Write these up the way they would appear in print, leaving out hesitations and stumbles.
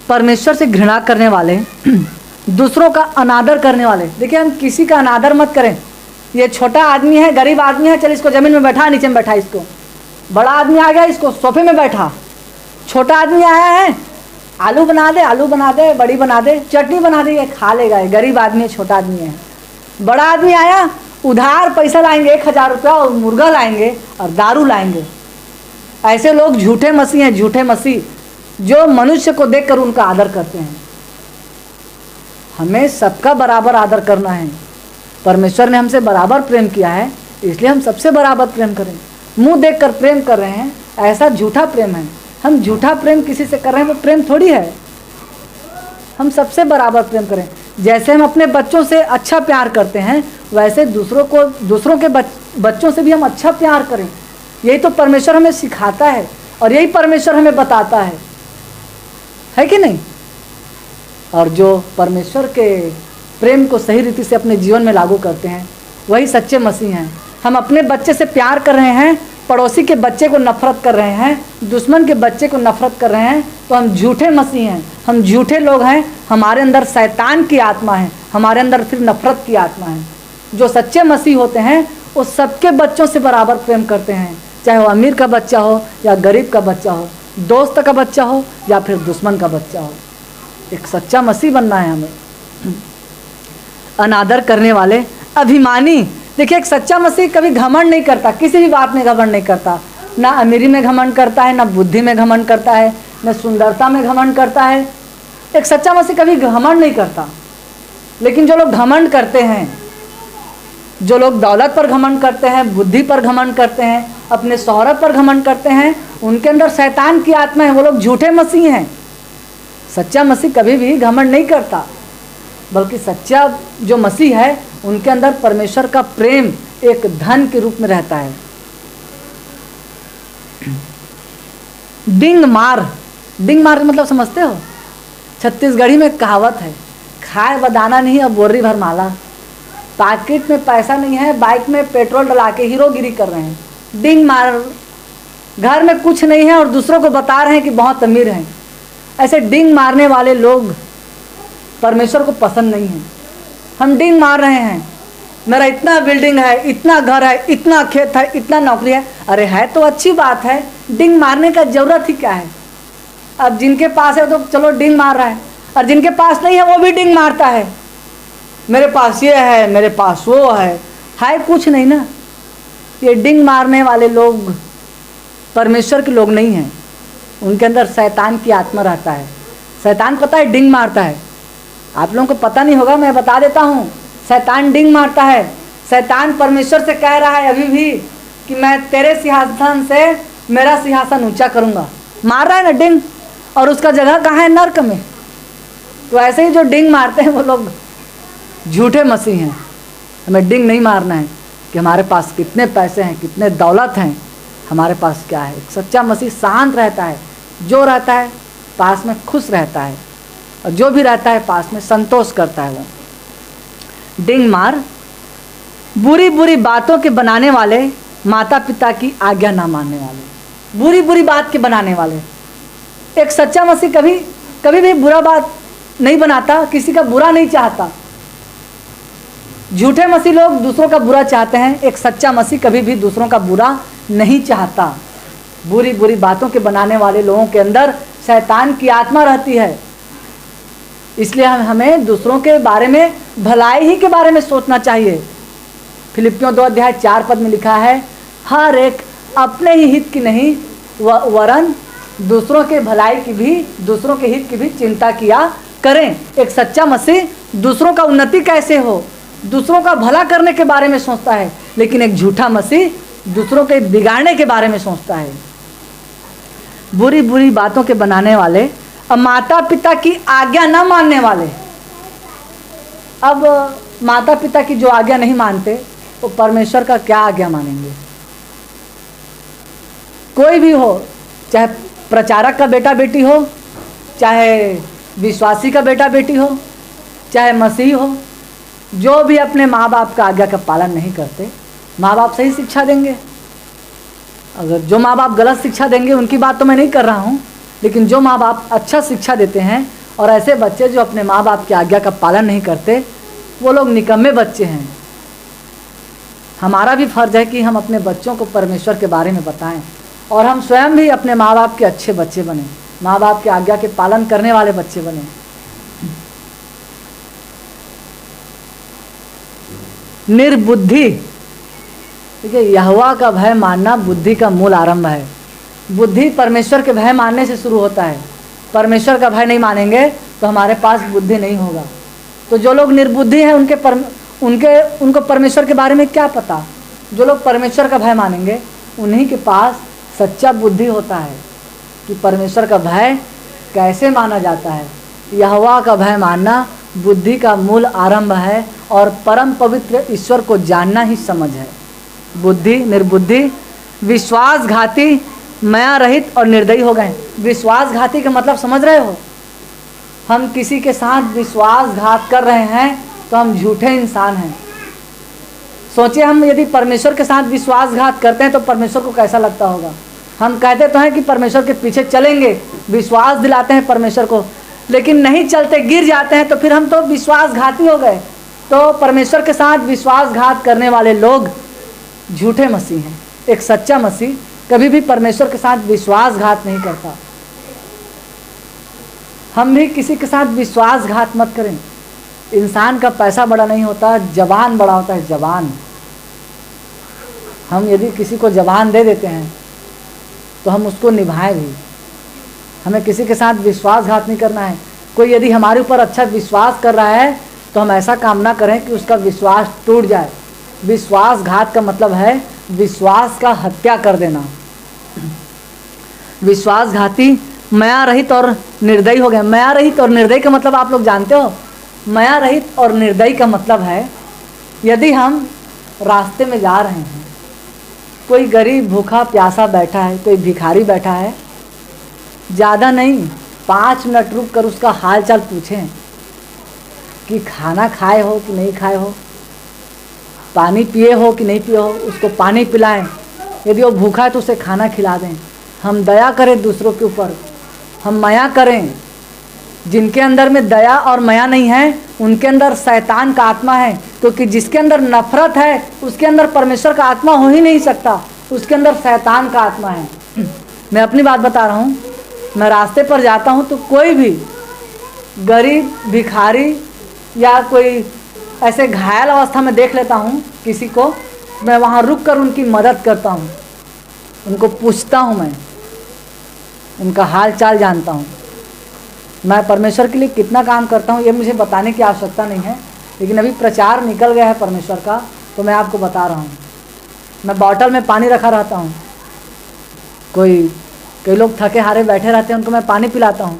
परमेश्वर से घृणा करने वाले, दूसरों का अनादर करने वाले। देखिए, हम किसी का अनादर मत करें। ये छोटा आदमी है, गरीब आदमी है, चल इसको ज़मीन में बैठा, नीचे में बैठा इसको। बड़ा आदमी आ गया, इसको सोफे में बैठा। छोटा आदमी आया है, आलू बना दे, बड़ी बना दे, चटनी बना दे, ये खा लेगा। ये गरीब आदमी है, छोटा आदमी है। बड़ा आदमी आया, उधार पैसा लाएंगे, 1000 रुपया, और मुर्गा लाएंगे और दारू लाएंगे। ऐसे लोग झूठे मसीह हैं, झूठे मसीह, जो मनुष्य को देखकर उनका आदर करते हैं। हमें सबका बराबर आदर करना है। परमेश्वर ने हमसे बराबर प्रेम किया है, इसलिए हम सबसे बराबर प्रेम करें। मुंह देखकर प्रेम कर रहे हैं, ऐसा झूठा प्रेम है। हम झूठा प्रेम किसी से कर रहे हैं, वो प्रेम थोड़ी है। हम सबसे बराबर प्रेम करें। जैसे हम अपने बच्चों से अच्छा प्यार करते हैं, वैसे दूसरों के बच्चों से भी हम अच्छा प्यार करें। यही तो परमेश्वर हमें सिखाता है और यही परमेश्वर हमें बताता है कि नहीं? और जो परमेश्वर के प्रेम को सही रीति से अपने जीवन में लागू करते हैं, वही सच्चे मसीह हैं। हम अपने बच्चे से प्यार कर रहे हैं, पड़ोसी के बच्चे को नफरत कर रहे हैं, दुश्मन के बच्चे को नफरत कर रहे हैं, तो हम झूठे मसीह हैं, हम झूठे लोग हैं। हमारे अंदर शैतान की आत्मा है, हमारे अंदर फिर नफरत की आत्मा है। जो सच्चे मसीह होते हैं वो सबके बच्चों से बराबर प्रेम करते हैं, चाहे वो अमीर का बच्चा हो या गरीब का बच्चा हो, दोस्त का बच्चा हो या फिर दुश्मन का बच्चा हो। एक सच्चा मसीह बनना है हमें। अनादर करने वाले, अभिमानी। देखिए, एक सच्चा मसीह कभी घमंड नहीं करता, किसी भी बात में घमंड नहीं करता। ना अमीरी में घमंड करता है, ना बुद्धि में घमंड करता है, ना सुंदरता में घमंड करता है। एक सच्चा मसीह कभी घमंड नहीं करता। लेकिन जो लोग घमंड करते हैं, जो लोग दौलत पर घमंड करते हैं, बुद्धि पर घमंड करते हैं, अपने शोहरत पर घमंड करते हैं, उनके अंदर शैतान की आत्मा है, वो लोग झूठे मसीह हैं। सच्चा मसीह कभी भी घमंड नहीं करता, बल्कि सच्चा जो मसीह है उनके अंदर परमेश्वर का प्रेम एक धन के रूप में रहता है। डिंग मार मतलब समझते हो? छत्तीसगढ़ी में कहावत है, खाए बदाना नहीं अब बोरी भर माला। पॉकेट में पैसा नहीं है, बाइक में पेट्रोल डला के हीरोगिरी कर रहे हैं। डिंग मार, घर में कुछ नहीं है और दूसरों को बता रहे हैं कि बहुत अमीर हैं। ऐसे डिंग मारने वाले लोग परमेश्वर को पसंद नहीं है। हम डिंग मार रहे हैं, मेरा इतना बिल्डिंग है, इतना घर है, इतना खेत है, इतना नौकरी है। अरे है तो अच्छी बात है, डिंग मारने का जरूरत ही क्या है? अब जिनके पास है तो चलो डिंग मार रहा है, और जिनके पास नहीं है वो भी डिंग मारता है। मेरे पास ये है, मेरे पास वो है कुछ नहीं ना। ये डिंग मारने वाले लोग परमेश्वर के लोग नहीं हैं, उनके अंदर शैतान की आत्मा रहता है। शैतान पता है डिंग मारता है, आप लोगों को पता नहीं होगा, मैं बता देता हूँ। शैतान डिंग मारता है। शैतान परमेश्वर से कह रहा है अभी भी कि मैं तेरे सिंहासन से मेरा सिंहासन ऊंचा करूँगा। मार रहा है ना डिंग, और उसका जगह कहाँ है? नर्क में। तो ऐसे ही जो डिंग मारते हैं वो लोग झूठे मसीह हैं। हमें डिंग नहीं मारना है कि हमारे पास कितने पैसे हैं, कितने दौलत हैं, हमारे पास क्या है। एक सच्चा मसीह शांत रहता है, जो रहता है पास में खुश रहता है, और जो भी रहता है पास में संतोष करता है। वो डिंग मार, बुरी बुरी बातों के बनाने वाले, माता पिता की आज्ञा ना मानने वाले। बुरी बुरी बात के बनाने वाले। एक सच्चा मसीह कभी भी बुरा बात नहीं बनाता, किसी का बुरा नहीं चाहता। झूठे मसीह लोग दूसरों का बुरा चाहते हैं, एक सच्चा मसीह कभी भी दूसरों का बुरा नहीं चाहता। बुरी बुरी बातों के बनाने वाले लोगों के अंदर शैतान की आत्मा रहती है, इसलिए हमें दूसरों के बारे में, भलाई ही के बारे में सोचना चाहिए। फिलिपियों 2:4 में लिखा है, हर एक अपने ही हित की नहीं वरन दूसरों के भलाई की भी, दूसरों के हित की भी चिंता किया करें। एक सच्चा मसीह दूसरों का उन्नति कैसे हो, दूसरों का भला करने के बारे में सोचता है, लेकिन एक झूठा मसीह दूसरों के बिगाड़ने के बारे में सोचता है। बुरी बुरी बातों के बनाने वाले, अब माता पिता की आज्ञा ना मानने वाले। अब माता पिता की जो आज्ञा नहीं मानते, वो परमेश्वर का क्या आज्ञा मानेंगे? कोई भी हो, चाहे प्रचारक का बेटा बेटी हो, चाहे विश्वासी का बेटा बेटी हो, चाहे मसीही हो, जो भी अपने माँ बाप का आज्ञा का पालन नहीं करते, माँ बाप सही शिक्षा देंगे। अगर जो माँ बाप गलत शिक्षा देंगे, उनकी बात तो मैं नहीं कर रहा हूँ, लेकिन जो माँ बाप अच्छा शिक्षा देते हैं, और ऐसे बच्चे जो अपने माँ बाप की आज्ञा का पालन नहीं करते, वो लोग निकम्मे बच्चे हैं। हमारा भी फर्ज है कि हम अपने बच्चों को परमेश्वर के बारे में बताएं और हम स्वयं भी अपने माँ बाप के अच्छे बच्चे बने, माँ बाप की आज्ञा के पालन करने वाले बच्चे बने। निर्बुद्धि, ठीक है, यहोवा का भय मानना बुद्धि का मूल आरंभ है। बुद्धि परमेश्वर के भय मानने से शुरू होता है। परमेश्वर का भय नहीं मानेंगे तो हमारे पास बुद्धि नहीं होगा। तो जो लोग निर्बुद्धि हैं उनको परमेश्वर के बारे में क्या पता। जो लोग परमेश्वर का भय मानेंगे उन्हीं के पास सच्चा बुद्धि होता है कि परमेश्वर का भय कैसे माना जाता है। यहोवा का भय मानना बुद्धि का मूल आरंभ है और परम पवित्र ईश्वर को जानना ही समझ है। बुद्धि, निर्बुद्धि, विश्वासघाती, माया रहित और निर्दयी हो गए। विश्वासघाती का मतलब समझ रहे हो? हम किसी के साथ विश्वासघात कर रहे हैं तो हम झूठे इंसान हैं। सोचिए, हम यदि परमेश्वर के साथ विश्वासघात करते हैं तो परमेश्वर को कैसा लगता होगा। हम कहते तो हैं कि परमेश्वर के पीछे चलेंगे, विश्वास दिलाते हैं परमेश्वर को, लेकिन नहीं चलते, गिर जाते हैं, तो फिर हम तो विश्वासघाती हो गए। तो परमेश्वर के साथ विश्वासघात करने वाले लोग झूठे मसीह हैं। एक सच्चा मसीह कभी भी परमेश्वर के साथ विश्वासघात नहीं करता। हम भी किसी के साथ विश्वासघात मत करें। इंसान का पैसा बड़ा नहीं होता, जबान बड़ा होता है। जबान, हम यदि किसी को जबान दे देते हैं तो हम उसको निभाएं भी। हमें किसी के साथ विश्वासघात नहीं करना है। कोई यदि हमारे ऊपर अच्छा विश्वास कर रहा है तो हम ऐसा काम ना करें कि उसका विश्वास टूट जाए। विश्वासघात का मतलब है विश्वास का हत्या कर देना। विश्वासघाती माया रहित और निर्दयी हो गए। माया रहित और निर्दयी का मतलब आप लोग जानते हो? माया रहित और निर्दयी का मतलब है, यदि हम रास्ते में जा रहे हैं, कोई गरीब भूखा प्यासा बैठा है, कोई भिखारी बैठा है, ज़्यादा नहीं 5 मिनट रुक कर उसका हाल चाल पूछें कि खाना खाए हो कि नहीं खाए हो, पानी पिए हो कि नहीं पिए हो, उसको पानी पिलाएं। यदि वो भूखा है तो उसे खाना खिला दें। हम दया करें दूसरों के ऊपर, हम माया करें। जिनके अंदर में दया और माया नहीं है उनके अंदर शैतान का आत्मा है, क्योंकि जिसके अंदर नफरत है उसके अंदर परमेश्वर का आत्मा हो ही नहीं सकता, उसके अंदर शैतान का आत्मा है। मैं अपनी बात बता रहा हूँ। मैं रास्ते पर जाता हूँ तो कोई भी गरीब भिखारी या कोई ऐसे घायल अवस्था में देख लेता हूँ किसी को, मैं वहाँ रुक कर उनकी मदद करता हूँ, उनको पूछता हूँ, मैं उनका हाल चाल जानता हूँ। मैं परमेश्वर के लिए कितना काम करता हूँ ये मुझे बताने की आवश्यकता नहीं है, लेकिन अभी प्रचार निकल गया है परमेश्वर का तो मैं आपको बता रहा हूँ। मैं बॉटल में पानी रखा रहता हूँ। कई लोग थके हारे बैठे रहते हैं, उनको मैं पानी पिलाता हूँ।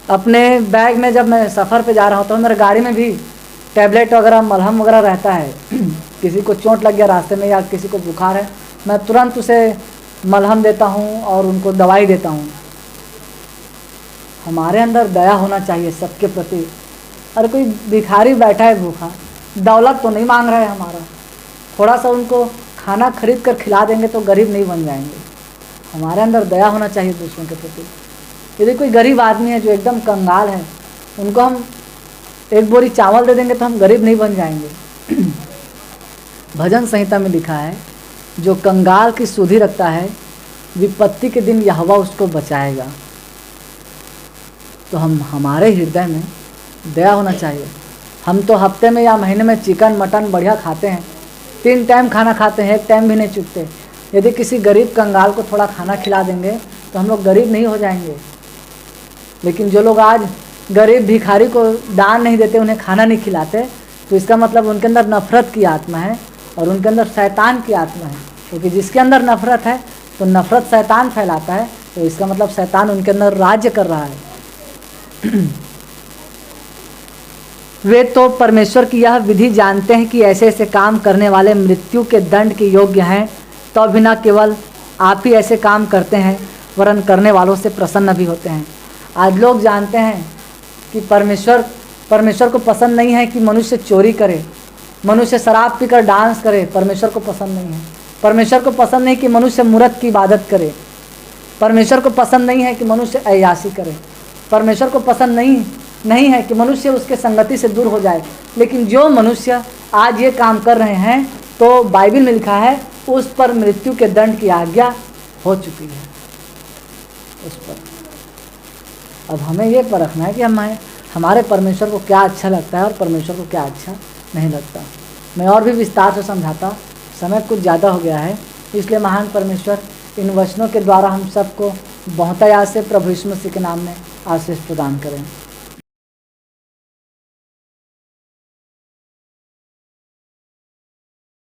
अपने बैग में जब मैं सफ़र पे जा रहा होता हूँ, मेरे गाड़ी में भी टैबलेट वगैरह, मलहम वगैरह रहता है। किसी को चोट लग गया रास्ते में या किसी को बुखार है, मैं तुरंत उसे मलहम देता हूँ और उनको दवाई देता हूँ। हमारे अंदर दया होना चाहिए सबके प्रति। अरे कोई भिखारी बैठा है भूखा, दौलत तो नहीं मांग रहा है हमारा, थोड़ा सा उनको खाना खरीद कर खिला देंगे तो गरीब नहीं बन जाएंगे। हमारे अंदर दया होना चाहिए दूसरों के प्रति। यदि कोई गरीब आदमी है जो एकदम कंगाल है, उनको हम 1 बोरी चावल दे देंगे तो हम गरीब नहीं बन जाएंगे। भजन संहिता में लिखा है, जो कंगाल की सुधि रखता है विपत्ति के दिन यहोवा उसको बचाएगा। तो हमारे हृदय में दया होना चाहिए। हम तो हफ्ते में या महीने में चिकन मटन बढ़िया खाते हैं, 3 टाइम खाना खाते हैं, 1 टाइम भी नहीं चूकते। यदि किसी गरीब कंगाल को थोड़ा खाना खिला देंगे तो हम लोग गरीब नहीं हो जाएंगे। लेकिन जो लोग आज गरीब भिखारी को दान नहीं देते, उन्हें खाना नहीं खिलाते, तो इसका मतलब उनके अंदर नफरत की आत्मा है और उनके अंदर शैतान की आत्मा है। क्योंकि जिसके अंदर नफरत है तो नफरत शैतान फैलाता है, तो इसका मतलब शैतान उनके अंदर राज्य कर रहा है। वे तो परमेश्वर की यह विधि जानते हैं कि ऐसे ऐसे काम करने वाले मृत्यु के दंड के योग्य हैं, तो भी न केवल आप ही ऐसे काम करते हैं वरन करने वालों से प्रसन्न भी होते हैं। आज लोग जानते हैं कि परमेश्वर को पसंद नहीं है कि मनुष्य चोरी करे, मनुष्य शराब पीकर डांस करे, परमेश्वर को पसंद नहीं है। परमेश्वर को पसंद नहीं कि मनुष्य मूर्त की इबादत करे, परमेश्वर को पसंद नहीं है कि मनुष्य अय्याशी करे। परमेश्वर को पसंद नहीं है कि मनुष्य उसके संगति से दूर हो जाए। लेकिन जो मनुष्य आज ये काम कर रहे हैं तो बाइबल में लिखा है उस पर मृत्यु के दंड की आज्ञा हो चुकी है उस पर। अब हमें ये परखना है कि हमारे परमेश्वर को क्या अच्छा लगता है और परमेश्वर को क्या अच्छा नहीं लगता। मैं और भी विस्तार से समझाता, समय कुछ ज़्यादा हो गया है, इसलिए महान परमेश्वर इन वचनों के द्वारा हम सबको बहुतायत से प्रभु यीशु मसीह के नाम में आशीष प्रदान करें।